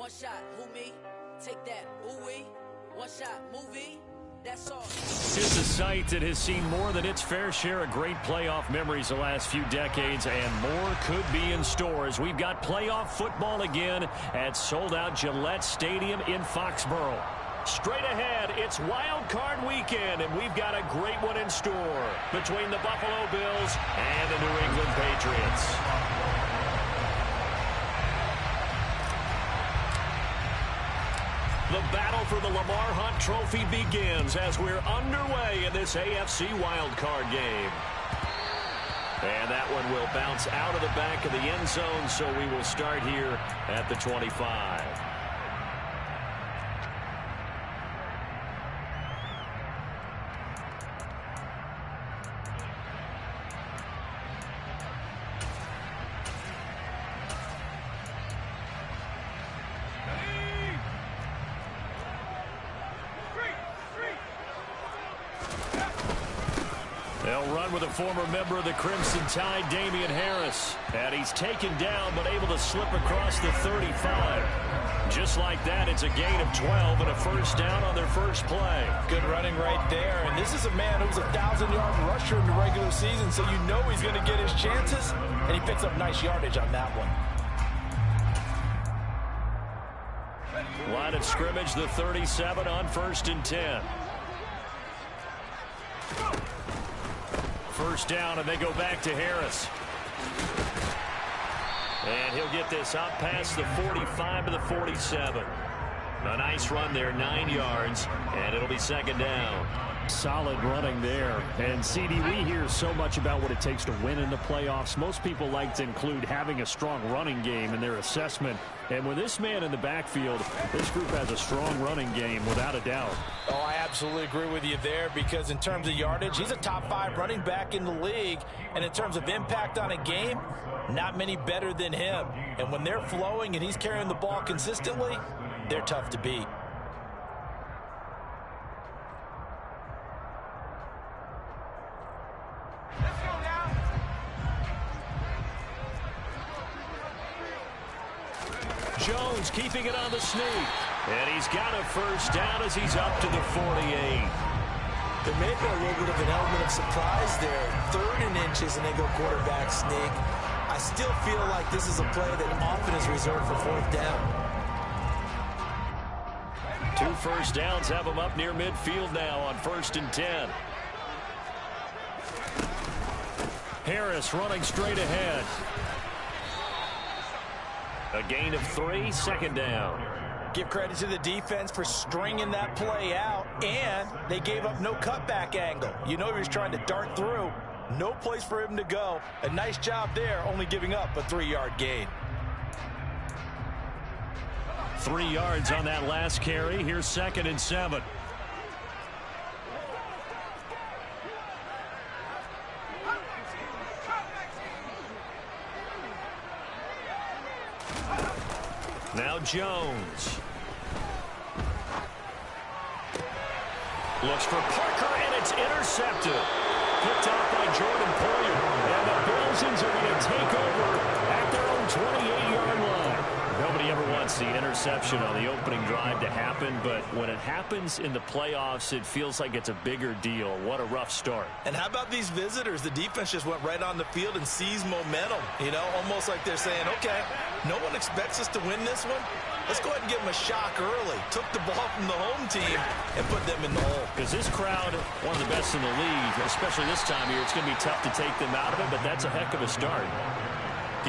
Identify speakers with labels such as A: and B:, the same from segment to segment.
A: One shot, who me? Take that, ooh-wee. One shot, movie. That's all.
B: It's a site that has seen more than its fair share of great playoff memories the last few decades, and more could be in store as we've got playoff football again at sold-out Gillette Stadium in Foxborough. Straight ahead, it's Wild Card Weekend, and we've got a great one in store between the Buffalo Bills and the New England Patriots. The battle for the Lamar Hunt Trophy begins as we're underway in this AFC wildcard game. And that one will bounce out of the back of the end zone, so we will start here at the 25. They'll run with a former member of the Crimson Tide, Damian Harris. And he's taken down, but able to slip across the 35. Just like that, it's a gain of 12 and a first down on their first play.
C: Good running right there. And this is a man who's a 1,000-yard rusher in the regular season, so you know he's going to get his chances. And he picks up nice yardage on that one.
B: Line of scrimmage, the 37 on 1st and 10. First down, and they go back to Harris. And he'll get this out past the 45 to the 47. A nice run there, 9 yards, and it'll be second down.
D: Solid running there. And, CD, we hear so much about what it takes to win in the playoffs. Most people like to include having a strong running game in their assessment. And with this man in the backfield, this group has a strong running game without a doubt.
C: Oh, I absolutely agree with you there, because in terms of yardage, he's a top 5 running back in the league. And in terms of impact on a game, not many better than him. And when they're flowing and he's carrying the ball consistently, they're tough to beat.
B: Jones keeping it on the sneak. And he's got a first down as he's up to the 48.
E: There may have been a little bit of an element of surprise there. 3rd and inches, and they go quarterback sneak. I still feel like this is a play that often is reserved for 4th down.
B: 2 first downs have him up near midfield now on 1st and 10. Harris running straight ahead. A gain of 3, second down.
C: Give credit to the defense for stringing that play out, and they gave up no cutback angle. You know he was trying to dart through. No place for him to go. A nice job there, only giving up a 3-yard gain.
B: 3 yards on that last carry. Here's 2nd and 7. Now Jones. Looks for Parker, and it's intercepted. Picked off by Jordan Poyer. And the Bills are going to take over at their own 28-yard line. Nobody ever wants the interception on the opening drive to happen, but when it happens in the playoffs, it feels like it's a bigger deal. What a rough start.
C: And how about these visitors? The defense just went right on the field and seized momentum. You know, almost like they're saying, okay, no one expects us to win this one. Let's go ahead and give them a shock early. Took the ball from the home team and put them in the hole.
B: Because this crowd, one of the best in the league, especially this time of year, it's going to be tough to take them out of it, but that's a heck of a start.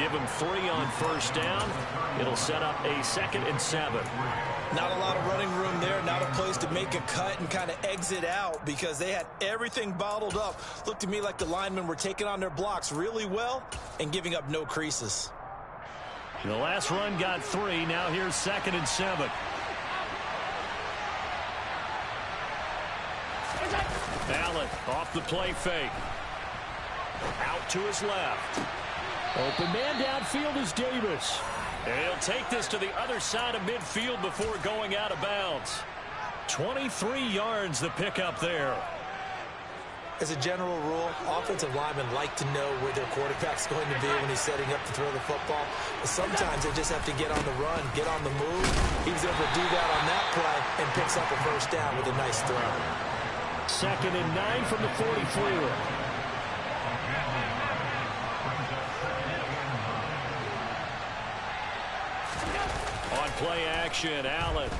B: Give them 3 on first down. It'll set up a 2nd and 7.
C: Not a lot of running room there. Not a place to make a cut and kind of exit out because they had everything bottled up. Looked to me like the linemen were taking on their blocks really well and giving up no creases.
B: The last run got 3. Now here's 2nd and 7. Allen off the play fake. Out to his left.
D: Open man downfield is Davis.
B: And he'll take this to the other side of midfield before going out of bounds. 23 yards the pickup there.
E: As a general rule, offensive linemen like to know where their quarterback's going to be when he's setting up to throw the football. But sometimes they just have to get on the run, get on the move. He was able to do that on that play and picks up a first down with a nice throw.
D: 2nd and 9 from the 44.
B: On play action, Allen.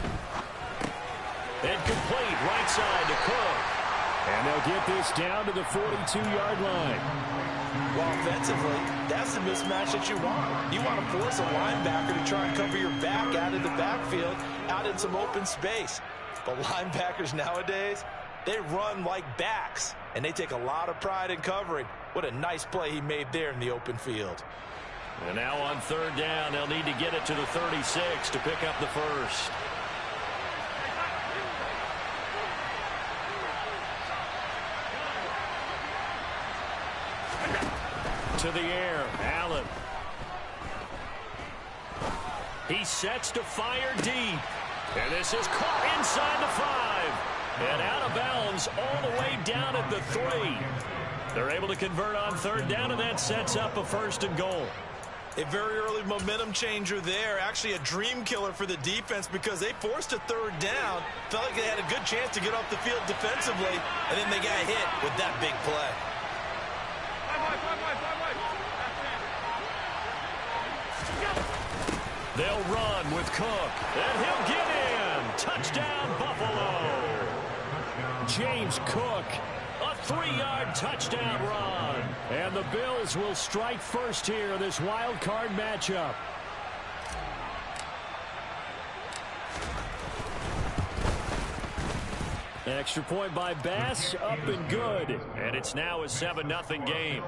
B: Incomplete, right side to Cook.
D: And they'll get this down to the 42-yard line.
E: Well, offensively, that's the mismatch that you want. You want to force a linebacker to try and cover your back out of the backfield, out in some open space. But linebackers nowadays, they run like backs, and they take a lot of pride in covering. What a nice play he made there in the open field.
B: And now on 3rd down, they'll need to get it to the 36 to pick up the first. To the air, Allen. He sets to fire deep. And this is caught inside the 5. And out of bounds all the way down at the 3. They're able to convert on 3rd down, and that sets up a 1st and goal.
E: A very early momentum changer there. Actually a dream killer for the defense because they forced a 3rd down. Felt like they had a good chance to get off the field defensively, and then they got hit with that big play.
B: They'll run with Cook, and he'll get in. Touchdown, Buffalo.
D: James Cook,
B: A 3-yard touchdown run.
D: and the Bills will strike first here in this wild card matchup. Extra point by Bass, up and good.
B: And it's now a 7-0 game.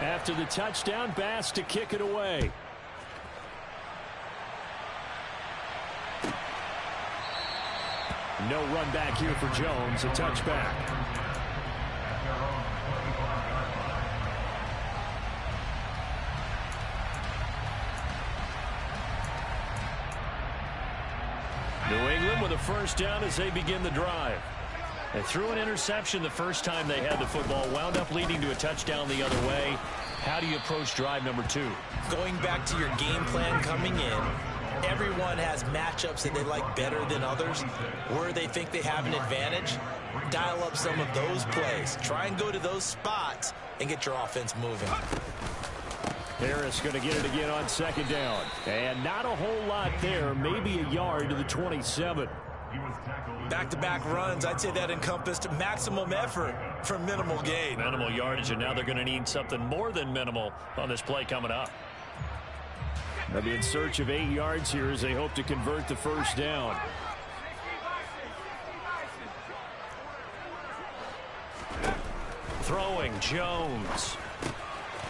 D: After the touchdown, Bass to kick it away. No run back here for Jones, a touchback.
B: New England with a first down as they begin the drive. They threw an interception the first time they had the football, wound up leading to a touchdown the other way. How do you approach drive number 2?
E: Going back to your game plan coming in, everyone has matchups that they like better than others. Where they think they have an advantage, dial up some of those plays. Try and go to those spots and get your offense moving.
D: Harris going to get it again on 2nd down. And not a whole lot there, maybe a yard to the 27.
E: Back-to-back runs, I'd say that encompassed maximum effort for minimal gain.
B: Minimal yardage, and now they're going to need something more than minimal on this play coming up.
D: They'll be in search of 8 yards here as they hope to convert the first down.
B: Throwing, Jones.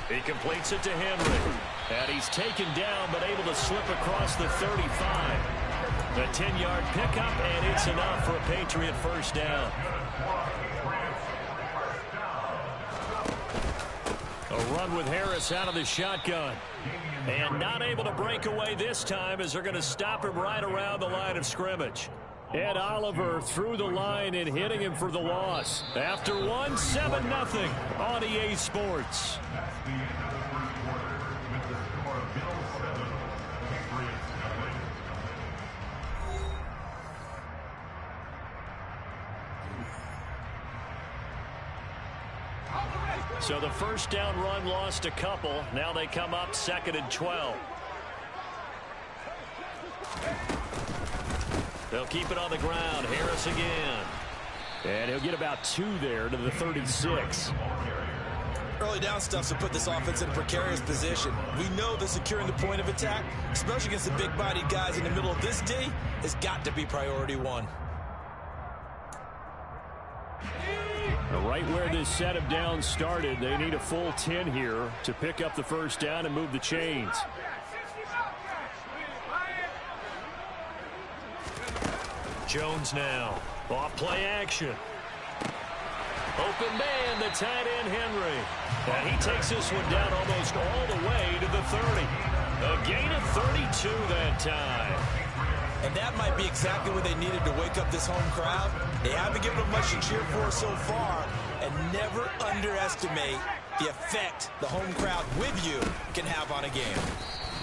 B: He completes it to Henry. And he's taken down, but able to slip across the 35. The 10-yard pickup, and it's enough for a Patriot first down. A run with Harris out of the shotgun. And not able to break away this time as they're going to stop him right around the line of scrimmage.
D: Ed Oliver through the line and hitting him for the loss.
B: After 7-0 on EA Sports. So the first down run lost a couple. Now they come up 2nd and 12. They'll keep it on the ground. Harris again.
D: And he'll get about 2 there to the 36.
E: Early down stuff to put this offense in a precarious position. We know that securing the point of attack, especially against the big-bodied guys in the middle of this D, has got to be priority 1.
D: Right where this set of downs started, they need a full 10 here to pick up the first down and move the chains.
B: Jones now. Off play action. Open man, the tight end Henry. And he takes this one down almost all the way to the 30. A gain of 32 that time.
E: And that might be exactly what they needed to wake up this home crowd. They haven't given them much to cheer for so far, and never underestimate the effect the home crowd with you can have on a game.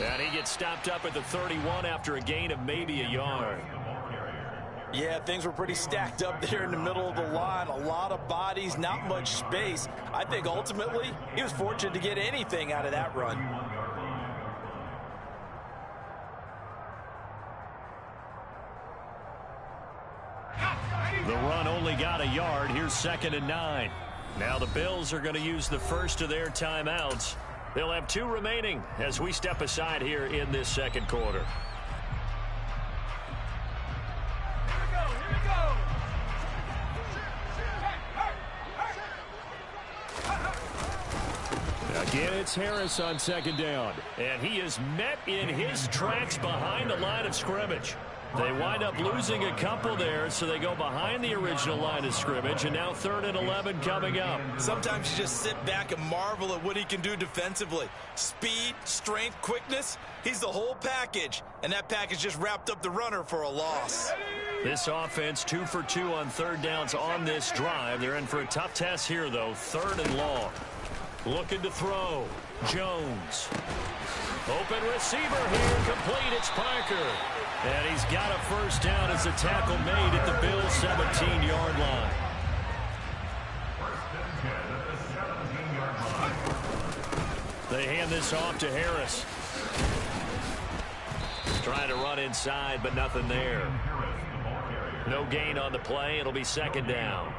B: And he gets stopped up at the 31 after a gain of maybe a yard.
E: Yeah, things were pretty stacked up there in the middle of the line. A lot of bodies, not much space. I think ultimately he was fortunate to get anything out of that run.
B: The run only got a yard. Here's 2nd and 9. Now the Bills are going to use the first of their timeouts. They'll have 2 remaining as we step aside here in this second quarter. Again, it's Harris on 2nd down. And he is met in his tracks behind the line of scrimmage. They wind up losing a couple there, so they go behind the original line of scrimmage, and now 3rd and 11 coming up.
E: Sometimes you just sit back and marvel at what he can do defensively. Speed, strength, quickness, he's the whole package, and that package just wrapped up the runner for a loss.
B: This offense 2 for 2 on 3rd downs on this drive. They're in for a tough test here, though, 3rd and long. Looking to throw. Jones. Open receiver here, complete. It's Parker. And he's got a first down as a tackle made at the Bills' 17-yard line. They hand this off to Harris. Trying to run inside, but nothing there. No gain on the play. It'll be 2nd down.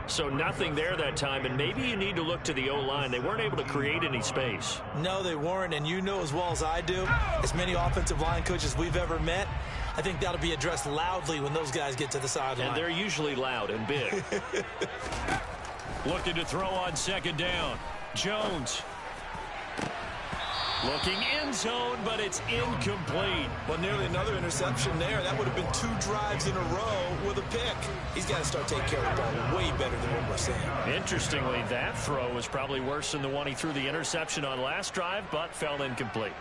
B: So nothing there that time, and maybe you need to look to the O-line. They weren't able to create any space.
E: No, they weren't, and you know as well as I do, as many offensive line coaches we've ever met, I think that'll be addressed loudly when those guys get to the sideline.
B: And they're usually loud and big. Looking to throw on 2nd down. Jones. Looking end zone, but it's incomplete.
E: Well, nearly another interception there. That would have been 2 drives in a row with a pick. He's got to start taking care of the ball way better than what we're seeing.
B: Interestingly, that throw was probably worse than the one he threw the interception on last drive, but fell incomplete.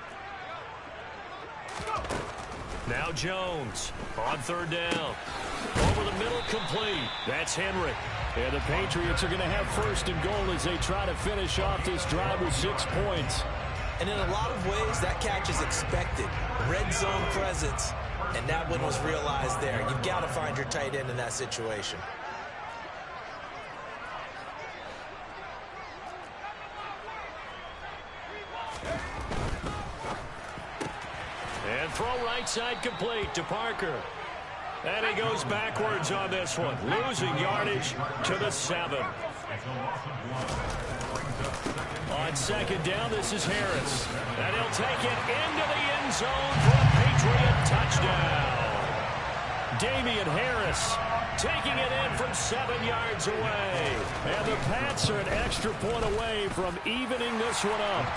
B: Now Jones on 3rd down. Over the middle, complete. That's Henry. And the Patriots are going to have 1st and goal as they try to finish off this drive with 6 points.
E: And in a lot of ways, that catch is expected. Red zone presence, and that one was realized there. You've got to find your tight end in that situation.
B: And throw right side complete to Parker. And he goes backwards on this one, losing yardage to the 7. On 2nd down, this is Harris. And he'll take it into the end zone for a Patriot touchdown. Damian Harris taking it in from 7 yards away. And the Pats are an extra point away from evening this one up.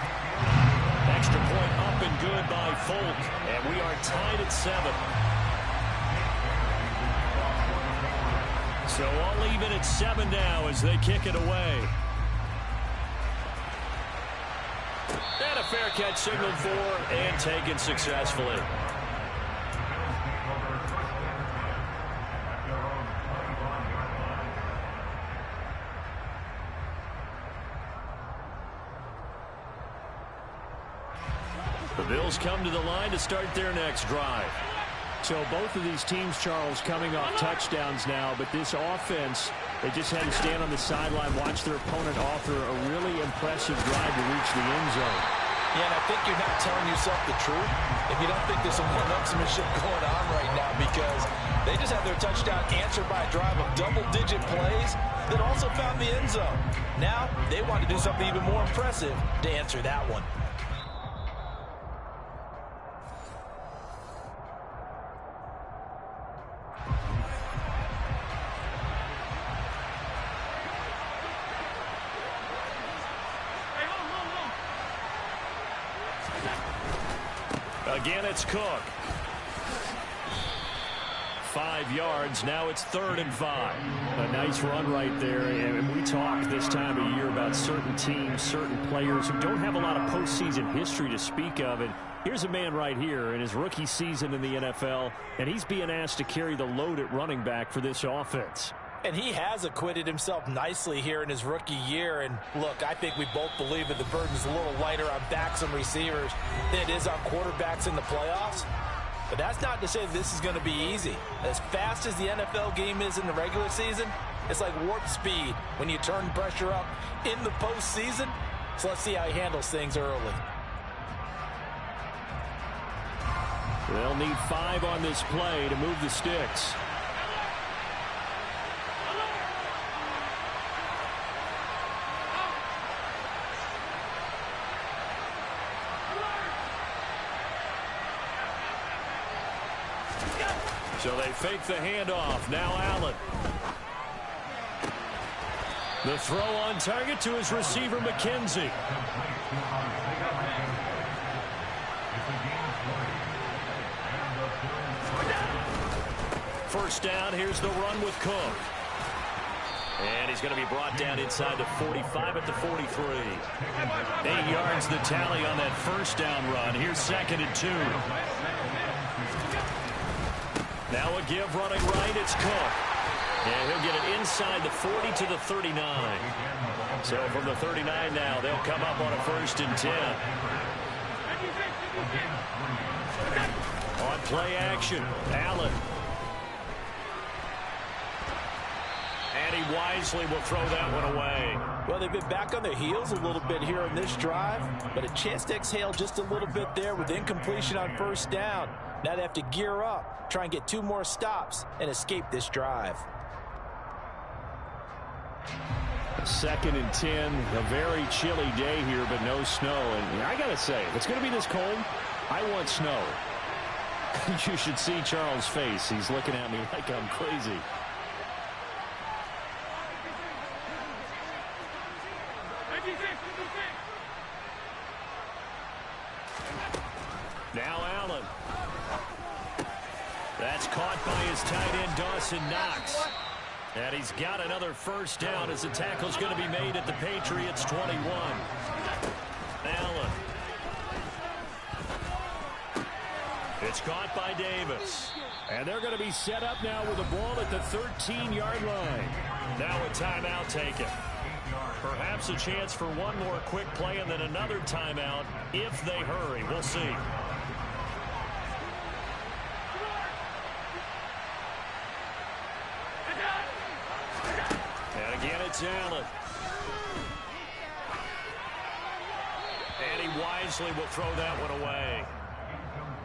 B: Extra point up and good by Folk. And we are tied at 7. So all even at 7 now as they kick it away. And a fair catch signaled for and taken successfully. The Bills come to the line to start their next drive.
D: So both of these teams, Charles, coming off touchdowns now, but this offense, they just had to stand on the sideline, watch their opponent author a really impressive drive to reach the end zone.
E: Yeah, and I think you're not telling yourself the truth if you don't think there's some one-upsmanship going on right now, because they just had their touchdown answered by a drive of double-digit plays that also found the end zone. Now they want to do something even more impressive to answer that one.
B: Again, it's Cook. 5 yards. Now it's 3rd and 5.
D: A nice run right there. And we talk this time of year about certain teams, certain players who don't have a lot of postseason history to speak of. And here's a man right here in his rookie season in the NFL, and he's being asked to carry the load at running back for this offense.
C: And he has acquitted himself nicely here in his rookie year. And look, I think we both believe that the burden's a little lighter on backs and receivers than it is on quarterbacks in the playoffs. But that's not to say that this is going to be easy. As fast as the NFL game is in the regular season, it's like warp speed when you turn pressure up in the postseason. So let's see how he handles things early.
D: They'll need 5 on this play to move the sticks.
B: So they fake the handoff. Now Allen. The throw on target to his receiver, McKenzie. First down. Here's the run with Cook. And he's going to be brought down inside the 45 at the 43. 8 yards the tally on that first down run. Here's 2nd and 2. Now a give running right. It's Cook. And he'll get it inside the 40 to the 39. So from the 39 now, they'll come up on a 1st and 10. On play action, Allen. And he wisely will throw that one away.
C: Well, they've been back on their heels a little bit here in this drive, but a chance to exhale just a little bit there with incompletion on first down. Now they have to gear up, try and get 2 more stops, and escape this drive.
D: 2nd and 10, a very chilly day here, but no snow. And I got to say, if it's going to be this cold, I want snow. You should see Charles' face. He's looking at me like I'm crazy.
B: Now Allen. That's caught by his tight end, Dawson Knox. And he's got another first down as the tackle's going to be made at the Patriots' 21. Allen. It's caught by Davis.
D: And they're going to be set up now with the ball at the 13-yard line.
B: Now a timeout taken. Perhaps a chance for one more quick play and then another timeout if they hurry. We'll see. And again, it's Allen. And he wisely will throw that one away.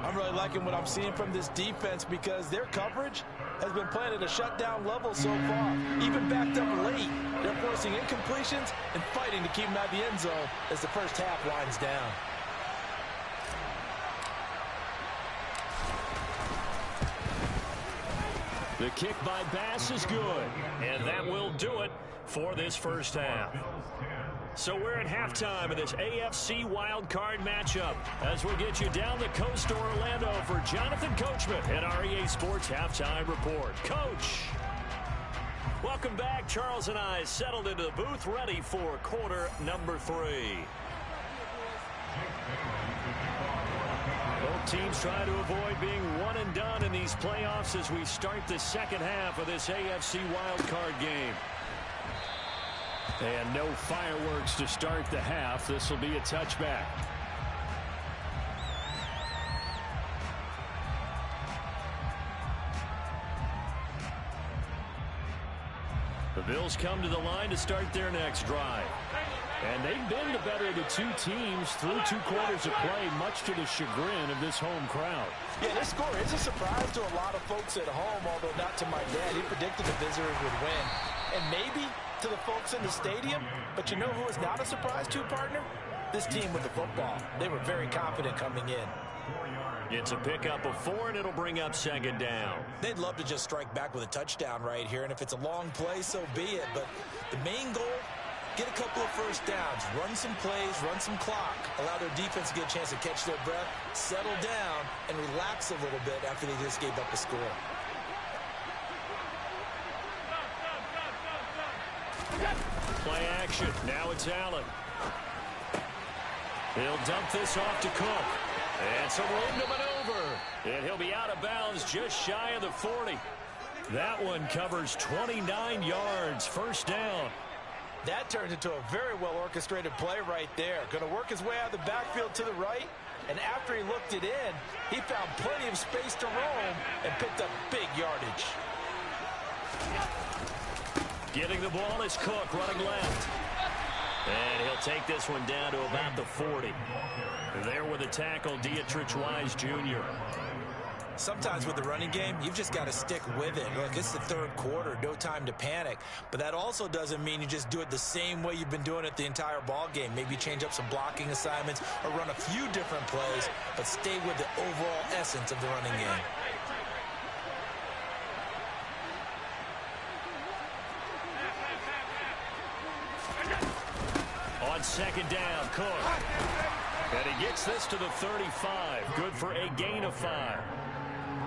E: I'm really liking what I'm seeing from this defense because their coverage has been playing at a shutdown level so far. Even backed up late, they're forcing incompletions and fighting to keep them out of the end zone as the first half winds down.
B: The kick by Bass is good, and that will do it for this first half. So we're at halftime of this AFC wildcard matchup as we get you down the coast to Orlando for Jonathan Coachman and our EA Sports Halftime Report. Coach, welcome back. Charles and I settled into the booth ready for quarter number 3. Both teams try to avoid being one and done in these playoffs as we start the second half of this AFC wildcard game.
D: And no fireworks to start the half. This will be a touchback.
B: The Bills come to the line to start their next drive.
D: And they've been the better of the two teams through 2 quarters of play, much to the chagrin of this home crowd.
E: Yeah, this score is a surprise to a lot of folks at home, although not to my dad. He predicted the visitors would win. And maybe to the folks in the stadium, but you know who is not a surprise to, partner? This team with the football. They were very confident coming in.
B: It's a pickup of 4, and it'll bring up second down.
E: They'd love to just strike back with a touchdown right here, and if it's a long play, so be it. But the main goal, get a couple of first downs, run some plays, run some clock, allow their defense to get a chance to catch their breath, settle down, and relax a little bit after they just gave up a score.
B: play action. Now it's Allen. He'll dump this off to Cook. And some room to maneuver. And he'll be out of bounds just shy of the 40. That one covers 29 yards. First down.
C: That turns into a very well-orchestrated play right there. Going to work his way out of the backfield to the right. And after he looked it in, he found plenty of space to roam and picked up big yardage.
B: Getting the ball is Cook running left. And he'll take this one down to about the 40. There with a tackle, Dietrich Wise Jr.
C: Sometimes with the running game, you've just got to stick with it. Look, it's the third quarter, no time to panic. But that also doesn't mean you just do it the same way you've been doing it the entire ball game. Maybe change up some blocking assignments or run a few different plays, but stay with the overall essence of the running game.
B: On second down, Cook. And he gets this to the 35. Good for a gain of 5.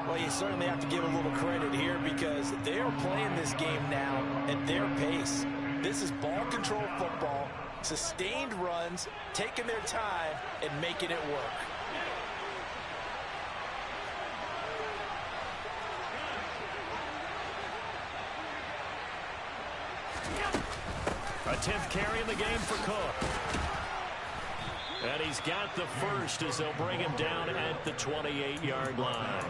C: Well, you certainly have to give a little credit here because they are playing this game now at their pace. This is ball control football, sustained runs, taking their time, and making it work.
B: A 10th carry in the game for Cook. And he's got the first as they'll bring him down at the 28-yard line.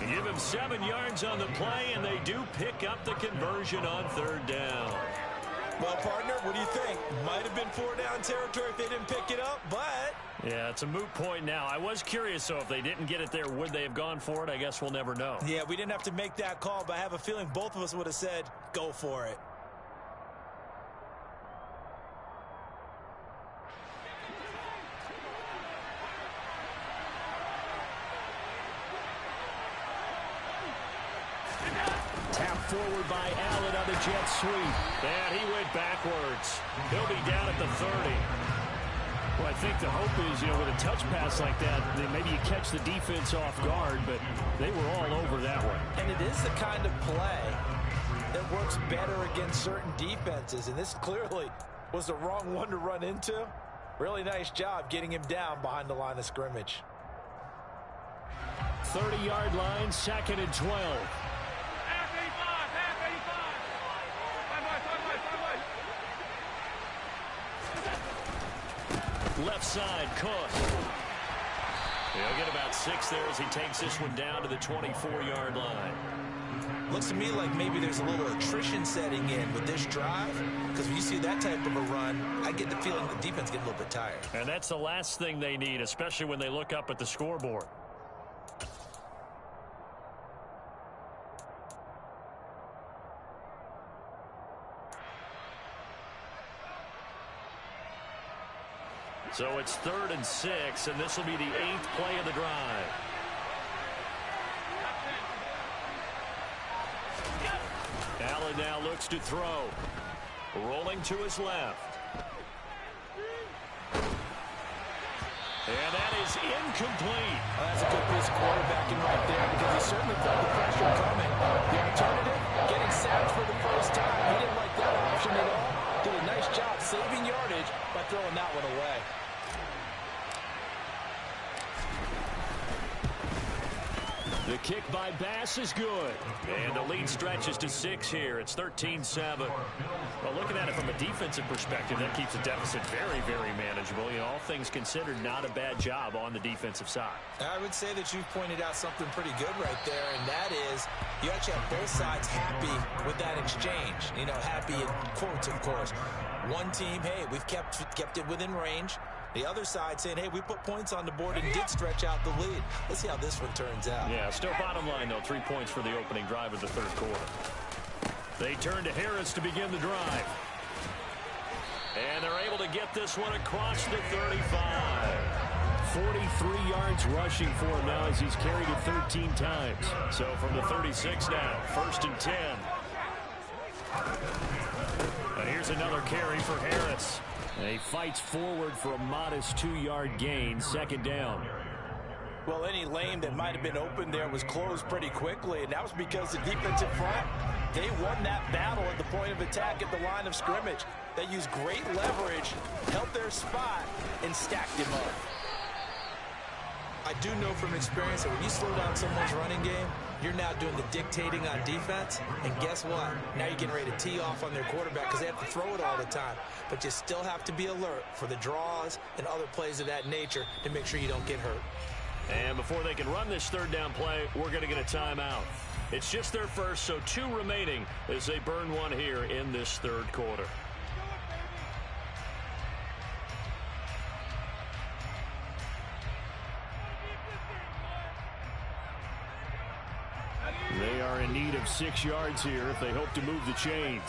B: Give him 7 yards on the play, and they do pick up the conversion on third down.
C: Well, partner, what do you think? Might have been 4-down territory if they didn't pick it up, but...
B: Yeah, it's a moot point now. I was curious, so if they didn't get it there, would they have gone for it? I guess we'll never know.
C: Yeah, we didn't have to make that call, but I have a feeling both of us would have said, go for it.
B: Forward by Allen on the jet sweep. And he went backwards. He'll be down at the 30. Well, I think the hope is, with a touch pass like that, maybe you catch the defense off guard, but they were all over that one.
C: And it is the kind of play that works better against certain defenses, and this clearly was the wrong one to run into. Really nice job getting him down behind the line of scrimmage.
B: 30-yard line, 2nd and 12. Left side, Cook. He'll get about 6 there as he takes this one down to the 24-yard line.
C: Looks to me like maybe there's a little attrition setting in with this drive, because when you see that type of a run, I get the feeling the defense gets a little bit tired.
B: And that's the last thing they need, especially when they look up at the scoreboard. So it's 3rd and 6, and this will be the 8th play of the drive. Allen now looks to throw. Rolling to his left. And that is incomplete.
C: Well, that's a good piece of quarterbacking right there because he certainly felt the pressure coming. The alternative, getting sacked for the first time. He didn't like that option at all. Did a nice job saving yardage by throwing that one away.
B: The kick by Bass is good. And the lead stretches to 6 here. It's 13-7. Well, looking at it from a defensive perspective, that keeps the deficit very, very manageable. All things considered, not a bad job on the defensive side.
C: I would say that you've pointed out something pretty good right there, and that is you actually have both sides happy with that exchange. Happy in quotes, of course. One team, hey, we've kept it within range. The other side saying, hey, we put points on the board and did stretch out the lead. Let's see how this one turns out.
B: Yeah, still bottom line, though. 3 points for the opening drive of the third quarter. They turn to Harris to begin the drive. And they're able to get this one across the 35. 43 yards rushing for him now as he's carried it 13 times. So from the 36 now, 1st and 10. And here's another carry for Harris. And he fights forward for a modest 2-yard gain, 2nd down.
C: Well, any lane that might have been open there was closed pretty quickly, and that was because the defensive front, they won that battle at the point of attack at the line of scrimmage. that used great leverage, held their spot, and stacked him up.
E: I do know from experience that when you slow down someone's running game, you're now doing the dictating on defense. And guess what? Now you're getting ready to tee off on their quarterback because they have to throw it all the time. But you still have to be alert for the draws and other plays of that nature to make sure you don't get hurt.
B: And before they can run this third down play, we're going to get a timeout. It's just their first, so 2 remaining as they burn one here in this third quarter.
D: They are in need of 6 yards here if they hope to move the chains.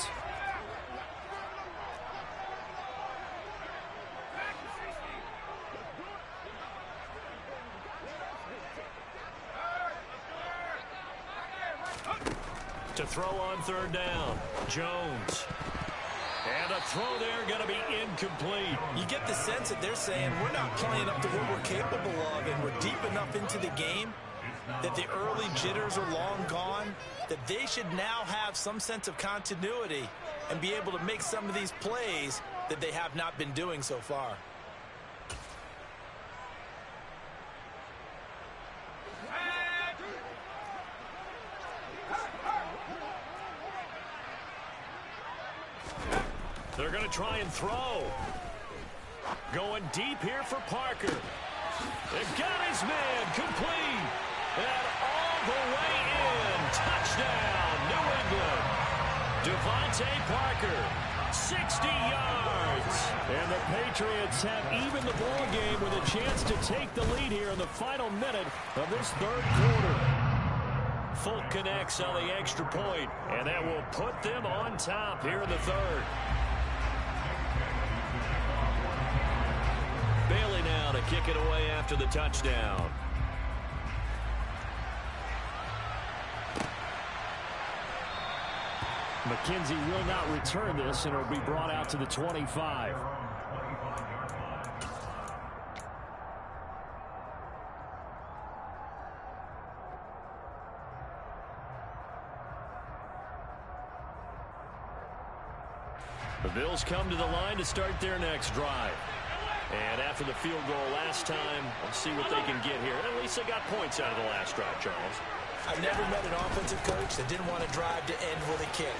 B: To throw on third down, Jones. And a throw there going to be incomplete.
C: You get the sense that they're saying we're not playing up to what we're capable of, and we're deep enough into the game that the early jitters are long gone, that they should now have some sense of continuity and be able to make some of these plays that they have not been doing so far.
B: They're going to try and throw. Going deep here for Parker. They've got his man complete. And all the way in. Touchdown, New England. Devontae Parker, 60 yards.
D: And the Patriots have even the ball game with a chance to take the lead here in the final minute of this third quarter.
B: Folk connects on the extra point, and that will put them on top here in the third. Bailey now to kick it away after the touchdown.
D: McKenzie will not return this, and it will be brought out to the 25.
B: The Bills come to the line to start their next drive. And after the field goal last time, let's see what they can get here. At least they got points out of the last drive, Charles.
C: I've never met an offensive coach that didn't want to drive to end with a kick.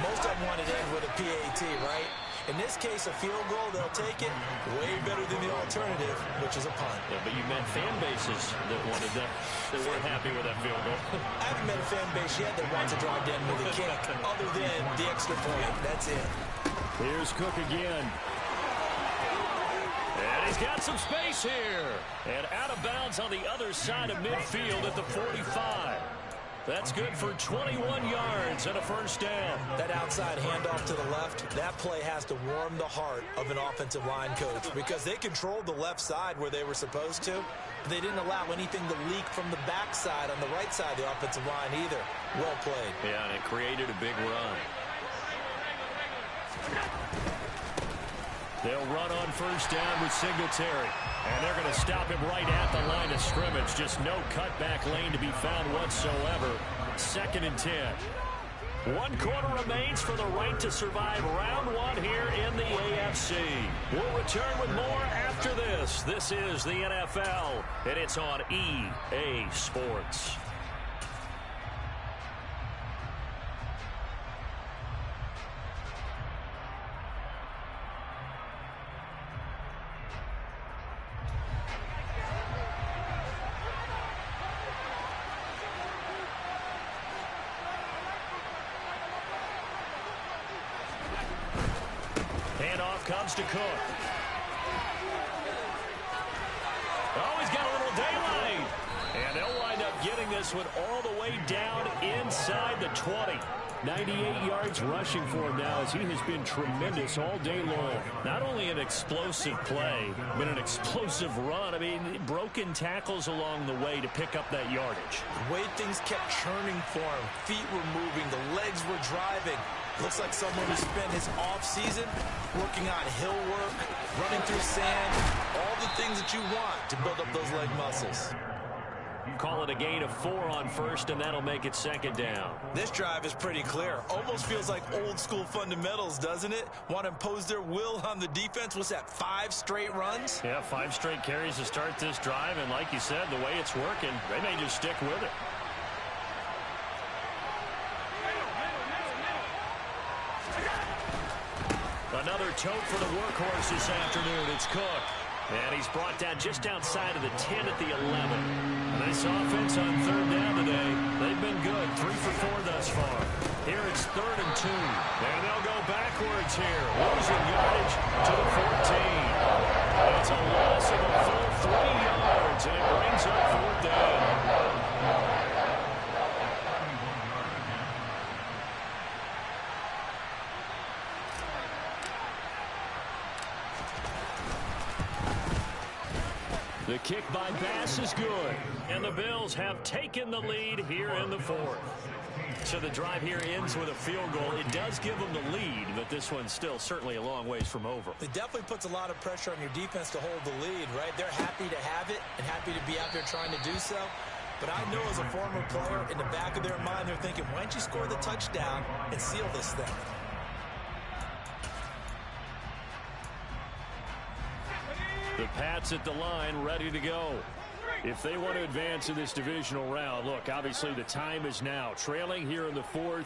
C: Most of them wanted to end with a PAT, right? In this case, a field goal, they'll take it way better than the alternative, which is a punt.
B: Yeah, but you met fan bases that wanted that, that weren't happy with that field goal.
C: I haven't met a fan base yet that wants to drive to end with a kick, other than the extra point. That's it.
D: Here's Cook again.
B: And he's got some space here. And out of bounds on the other side of midfield at the 45. That's good for 21 yards and a first down.
C: That outside handoff to the left, that play has to warm the heart of an offensive line coach because they controlled the left side where they were supposed to. But they didn't allow anything to leak from the backside on the right side of the offensive line either. Well played.
B: Yeah, and it created a big run. They'll run on first down with Singletary. And they're going to stop him right at the line of scrimmage. Just no cutback lane to be found whatsoever. 2nd and 10. 1 quarter remains for the right to survive round 1 here in the AFC. We'll return with more after this. This is the NFL, and it's on EA Sports. Comes to Cook. Oh, he's got a little daylight. And they'll wind up getting this one all the way down inside the 20.
D: 98 yards rushing for him now as he has been tremendous all day long.
B: Not only an explosive play, but an explosive run. I mean, broken tackles along the way to pick up that yardage.
C: The way things kept churning for him. Feet were moving. The legs were driving. Looks like someone who spent his offseason working on hill work, running through sand, all the things that you want to build up those leg muscles.
B: Call it a gain of 4 on first, and that'll make it second down.
E: This drive is pretty clear. Almost feels like old school fundamentals, doesn't it? Want to impose their will on the defense. What's that, 5 straight runs?
B: Yeah, 5 straight carries to start this drive, and like you said, the way it's working, they may just stick with it. Another tote for the workhorse this afternoon. It's Cook. And he's brought down just outside of the 10 at the 11. This offense on third down today, they've been good. 3 for 4 thus far. Here it's 3rd and 2. And they'll go backwards here. Losing yardage to the 14. It's a loss of a full 3 yards, and it brings up 4th down. The kick by Bass is good, and the Bills have taken the lead here in the 4th. So the drive here ends with a field goal. It does give them the lead, but this one's still certainly a long ways from over.
E: It definitely puts a lot of pressure on your defense to hold the lead, right? They're happy to have it and happy to be out there trying to do so. But I know as a former player, in the back of their mind, they're thinking, why don't you score the touchdown and seal this thing?
B: The Pats at the line, ready to go. If they want to advance in this divisional round, look, obviously the time is now. Trailing here in the 4th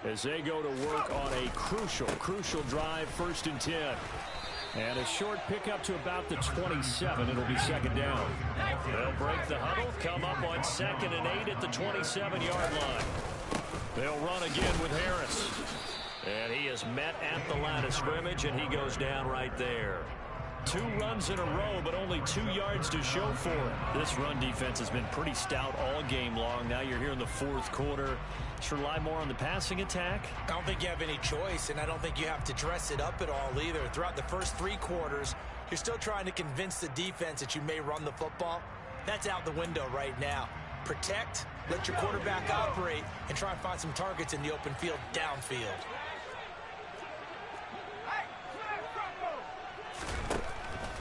B: as they go to work on a crucial drive, 1st and 10. And a short pickup to about the 27. It'll be second down. They'll break the huddle, come up on 2nd and 8 at the 27-yard line. They'll run again with Harris. And he is met at the line of scrimmage, and he goes down right there. 2 runs in a row, but only 2 yards to show for it. This run defense has been pretty stout all game long. Now you're here in the 4th quarter. Should rely more on the passing attack?
E: I don't think you have any choice, and I don't think you have to dress it up at all either. Throughout the first 3 quarters, you're still trying to convince the defense that you may run the football. That's out the window right now. Protect, let your quarterback operate, and try and find some targets in the open field downfield.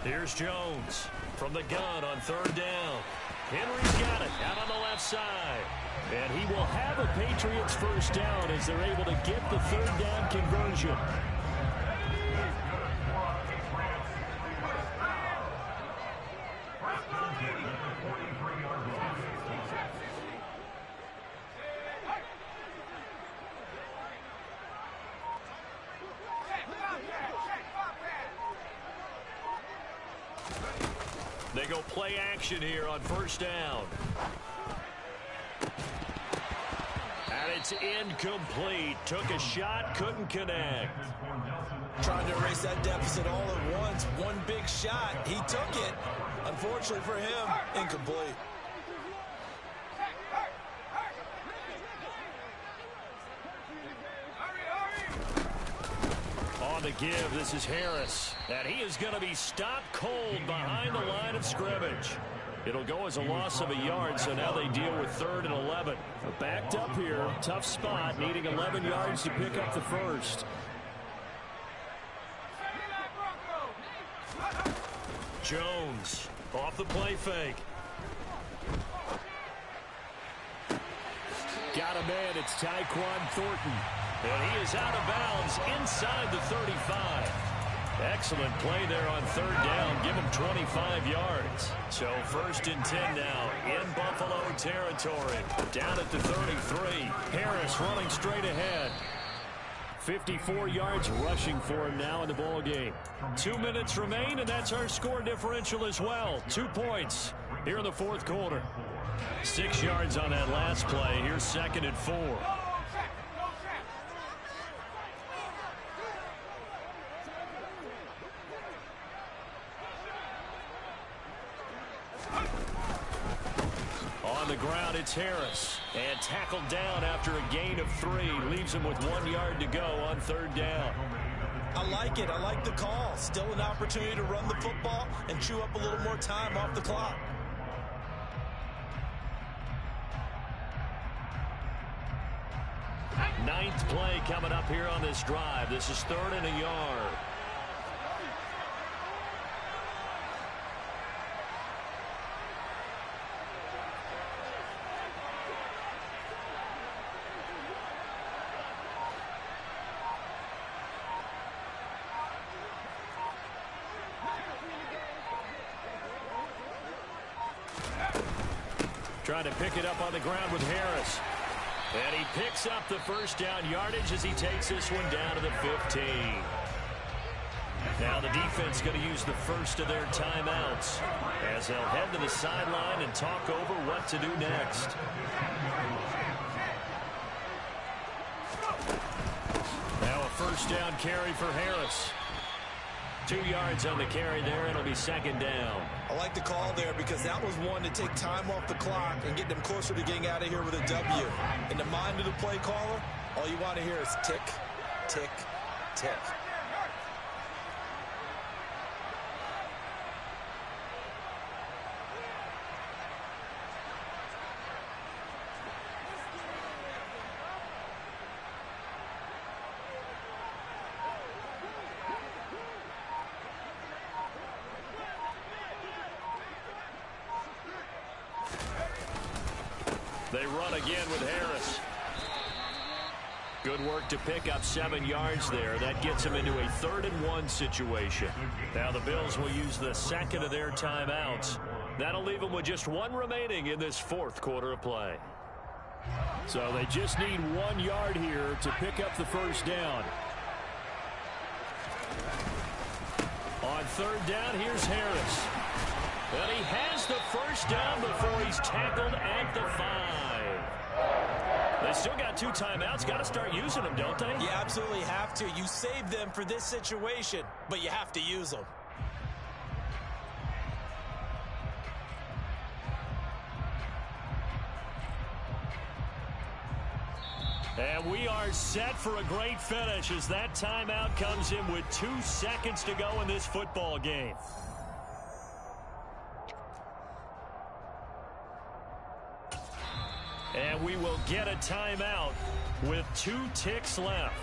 B: Here's Jones from the gun on 3rd down. Henry's got it out on the left side. And he will have a Patriots first down as they're able to get the 3rd down conversion. They go play action here on 1st down. And it's incomplete. Took a shot, couldn't connect.
E: Trying to erase that deficit all at once. One big shot. He took it. Unfortunately for him, incomplete.
B: On the give, this is Harris. And he is going to be stopped cold behind the line of scrimmage. It'll go as a loss of a yard, so now they deal with 3rd and 11. Backed up here, tough spot, needing 11 yards to pick up the first. Jones off the play fake. Got a man, it's Tyquan Thornton. And he is out of bounds inside the 35. Excellent play there on 3rd down. Give him 25 yards. So 1st and 10 now in Buffalo territory. Down at the 33. Harris running straight ahead. 54 yards rushing for him now in the ball game. 2 minutes remain, and that's our score differential as well. 2 points here in the 4th quarter. 6 yards on that last play. Here's 2nd and 4. On the ground, it's Harris. And tackled down after a gain of 3. Leaves him with 1 yard to go on 3rd down.
E: I like it. I like the call. Still an opportunity to run the football and chew up a little more time off the clock.
B: Ninth play coming up here on this drive. This is 3rd and a yard. Trying to pick it up on the ground with Harris. And he picks up the first down yardage as he takes this one down to the 15. Now the defense going to use the first of their timeouts as they'll head to the sideline and talk over what to do next. Now a first down carry for Harris. 2 yards on the carry there. It'll be second down.
E: I like the call there because that was one to take time off the clock and get them closer to getting out of here with a W. In the mind of the play caller, all you want to hear is tick, tick, tick.
B: They run again with Harris. Good work to pick up 7 yards there. That gets them into a 3rd-and-1 situation. Now the Bills will use the second of their timeouts. That'll leave them with just 1 remaining in this 4th quarter of play.
D: So they just need 1 yard here to pick up the first down.
B: On 3rd down, here's Harris. And he has the first down before he's tackled at the 5. They still got 2 timeouts. Got to start using them, don't they?
C: You absolutely have to. You save them for this situation, but you have to use them.
B: And we are set for a great finish as that timeout comes in with 2 seconds to go in this football game. And we will get a timeout with 2 ticks left.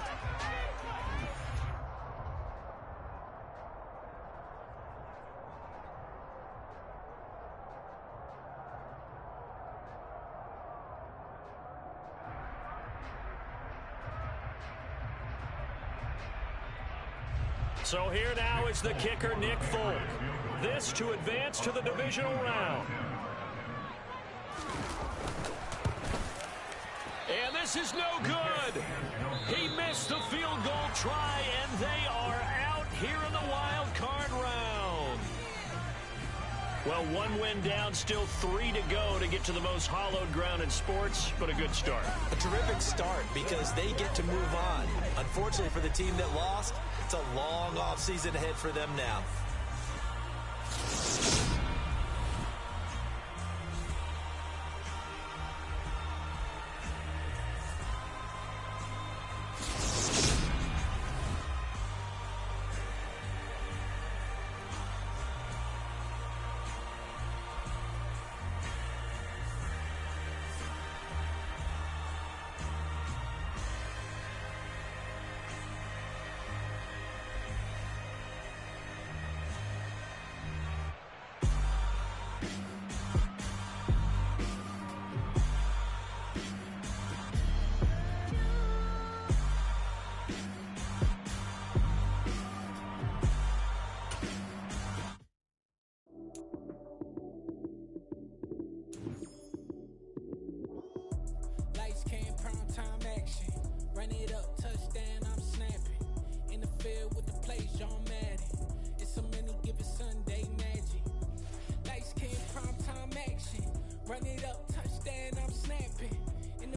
B: So here now is the kicker, Nick Folk. This to advance to the divisional round. And this is no good. He missed the field goal try, and they are out here in the wild card round. Well, 1 win down, still 3 to go to get to the most hallowed ground in sports, but a good start.
C: A terrific start because they get to move on. Unfortunately for the team that lost, it's a long offseason ahead for them now.
F: Run it up, touchdown.